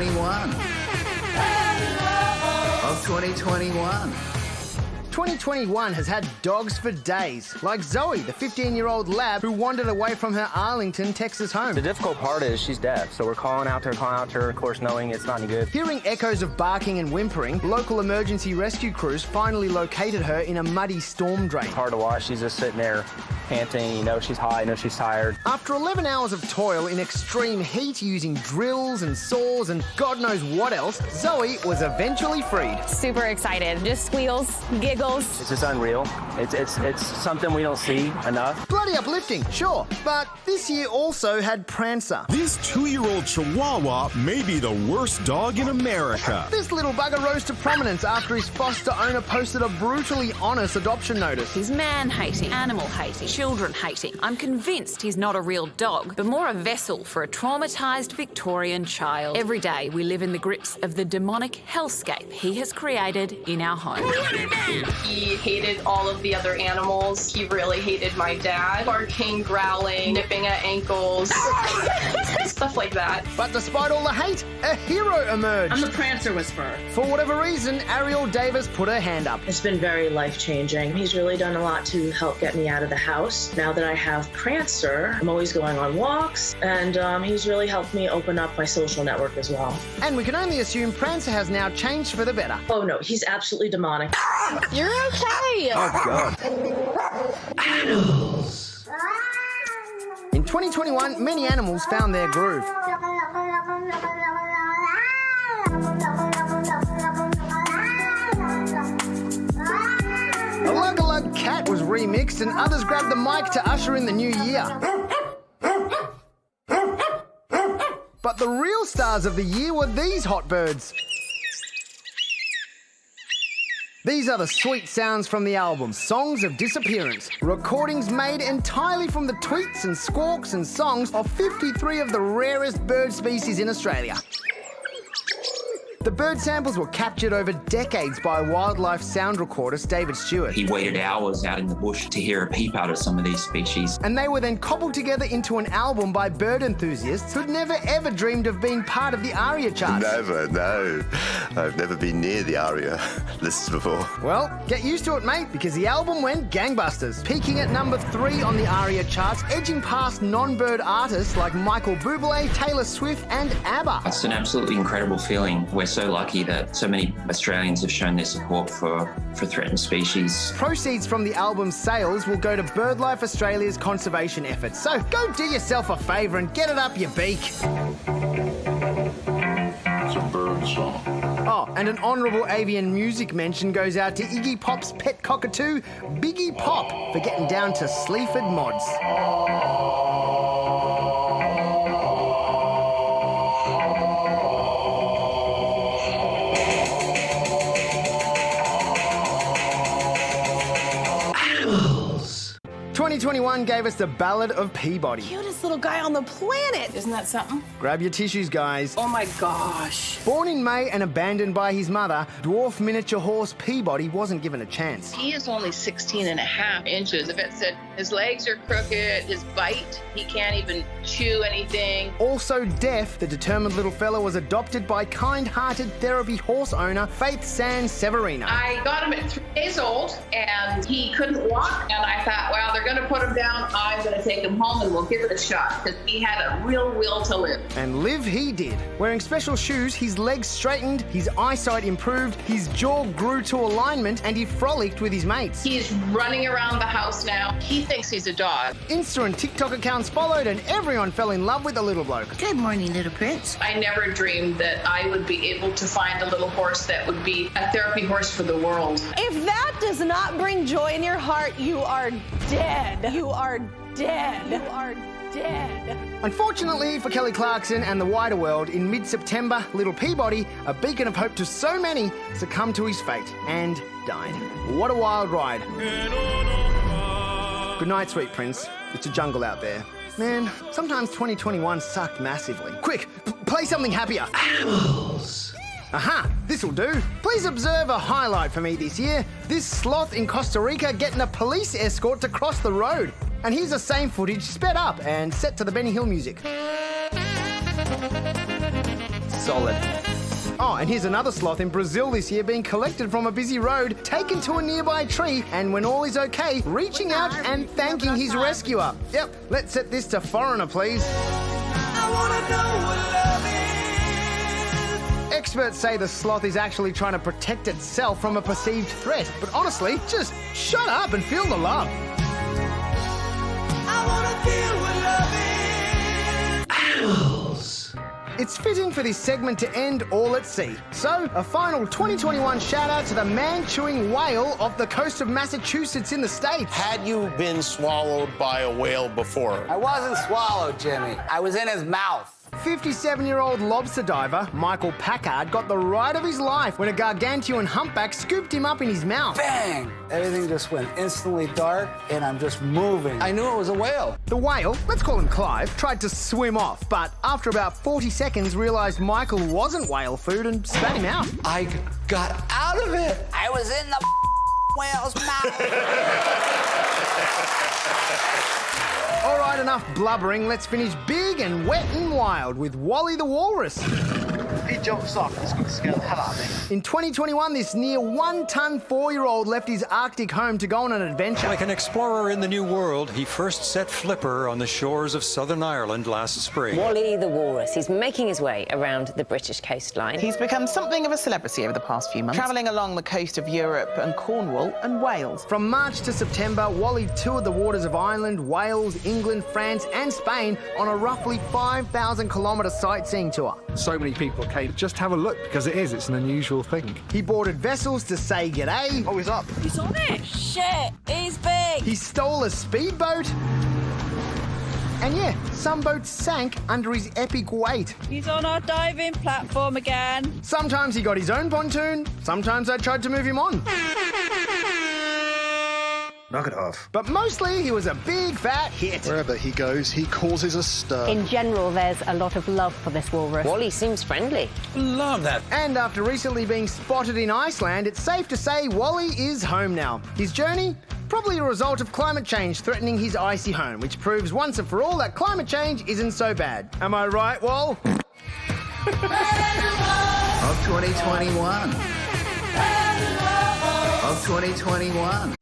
2021 of 2021. 2021 has had dogs for days, like Zoe, the 15-year-old lab who wandered away from her Arlington, Texas home. The difficult part is she's deaf, so we're calling out to her, of course, knowing it's not any good. Hearing echoes of barking and whimpering, local emergency rescue crews finally located her in a muddy storm drain. It's hard to watch. She's just sitting there panting. You know she's hot, you know she's tired. After 11 hours of toil in extreme heat using drills and saws and God knows what else, Zoe was eventually freed. Super excited. Just squeals, giggles. It's just unreal. It's something we don't see enough. Bloody uplifting, sure, but this year also had Prancer. This 2-year-old Chihuahua may be the worst dog in America. This little bugger rose to prominence after his foster owner posted a brutally honest adoption notice. He's man-hating, animal-hating, children-hating. I'm convinced he's not a real dog, but more a vessel for a traumatised Victorian child. Every day we live in the grips of the demonic hellscape he has created in our home. He hated all of the other animals. He really hated my dad. Barking, growling, nipping at ankles, stuff like that. But despite all the hate, a hero emerged. I'm the Prancer Whisperer. For whatever reason, Ariel Davis put her hand up. It's been very life-changing. He's really done a lot to help get me out of the house. Now that I have Prancer, I'm always going on walks, and he's really helped me open up my social network as well. And we can only assume Prancer has now changed for the better. Oh no, he's absolutely demonic. You're okay. Oh, God. Animals. In 2021, many animals found their groove. A Lug-a-Lug cat was remixed and others grabbed the mic to usher in the new year. But the real stars of the year were these hot birds. These are the sweet sounds from the album, Songs of Disappearance. Recordings made entirely from the tweets and squawks and songs of 53 of the rarest bird species in Australia. The bird samples were captured over decades by wildlife sound recordist David Stewart. He waited hours out in the bush to hear a peep out of some of these species. And they were then cobbled together into an album by bird enthusiasts who'd never ever dreamed of being part of the ARIA charts. Never, no. I've never been near the ARIA lists before. Well, get used to it, mate, because the album went gangbusters, peaking at number 3 on the ARIA charts, edging past non-bird artists like Michael Bublé, Taylor Swift and ABBA. It's an absolutely incredible feeling. We're so lucky that so many Australians have shown their support for threatened species. Proceeds from the album's sales will go to BirdLife Australia's conservation efforts. So go do yourself a favour and get it up your beak. It's a bird song. Oh, and an honourable avian music mention goes out to Iggy Pop's pet cockatoo, Biggie Pop, for getting down to Sleaford mods. Animals. 2021 gave us the Ballad of Peabody. Cutest little guy on the planet. Isn't that something? Grab your tissues, guys. Oh my gosh. Born in May and abandoned by his mother, dwarf miniature horse Peabody wasn't given a chance. He is only 16.5 inches. If it said his legs are crooked, his bite, he can't even chew anything. Also deaf, the determined little fella was adopted by kind-hearted therapy horse owner Faith San Severino. I got him at 3 days old and he couldn't walk, and I thought, well, they're going to put him down. I'm going to take him home and we'll give it a shot, because he had a real will to live. And live he did. Wearing special shoes, his legs straightened, his eyesight improved, his jaw grew to alignment, and he frolicked with his mates. He's running around the house now. He thinks he's a dog. Insta and TikTok accounts followed, and everyone fell in love with the little bloke. Good morning, little prince. I never dreamed that I would be able to find a little horse that would be a therapy horse for the world. If that does not bring joy in your heart, you are dead. You are dead. You are dead. Unfortunately for Kelly Clarkson and the wider world, in mid-September, little Peabody, a beacon of hope to so many, succumbed to his fate and died. What a wild ride. Good night, sweet prince. It's a jungle out there. Man, sometimes 2021 sucked massively. Quick, play something happier. Animals. Aha, this'll do. Please observe a highlight for me this year. This sloth in Costa Rica getting a police escort to cross the road. And here's the same footage sped up and set to the Benny Hill music. solid. Oh, and here's another sloth in Brazil this year being collected from a busy road, taken to a nearby tree, and when all is okay, reaching out and thanking his rescuer. Yep, let's set this to foreigner, please. Experts say the sloth is actually trying to protect itself from a perceived threat, but honestly, just shut up and feel the love. Animals. It's fitting for this segment to end all at sea. So, a final 2021 shout out to the man-chewing whale off the coast of Massachusetts in the States. Had you been swallowed by a whale before? I wasn't swallowed, Jimmy. I was in his mouth. 57-year-old lobster diver Michael Packard got the ride of his life when a gargantuan humpback scooped him up in his mouth. Bang! Everything just went instantly dark, and I'm just moving. I knew it was a whale. The whale, let's call him Clive, tried to swim off, but after about 40 seconds realised Michael wasn't whale food and spat him out. I got out of it. I was in the whale's mouth. All right, enough blubbering. Let's finish big and wet and wild with Wally the Walrus. He jumps off and scares the hell out of me. In 2021, this near 1-ton 4-year-old left his Arctic home to go on an adventure. Like an explorer in the New World, he first set flipper on the shores of Southern Ireland last spring. Wally the Walrus. He's making his way around the British coastline. He's become something of a celebrity over the past few months, travelling along the coast of Europe and Cornwall and Wales. From March to September, Wally toured the waters of Ireland, Wales, England, France and Spain on a roughly 5,000-kilometre sightseeing tour. So many people came just have a look because it's an unusual thing. He boarded vessels to say g'day. Oh, he's up. He's on it. Shit, he's big. He stole a speedboat. And yeah, some boats sank under his epic weight. He's on our diving platform again. Sometimes he got his own pontoon, sometimes I tried to move him on. Knock it off. But mostly he was a big fat hit. Wherever he goes, he causes a stir. In general, there's a lot of love for this walrus. Wally seems friendly. Love that. And after recently being spotted in Iceland, it's safe to say Wally is home now. His journey? Probably a result of climate change threatening his icy home, which proves once and for all that climate change isn't so bad. Am I right, Wall? Of 2021. Of 2021.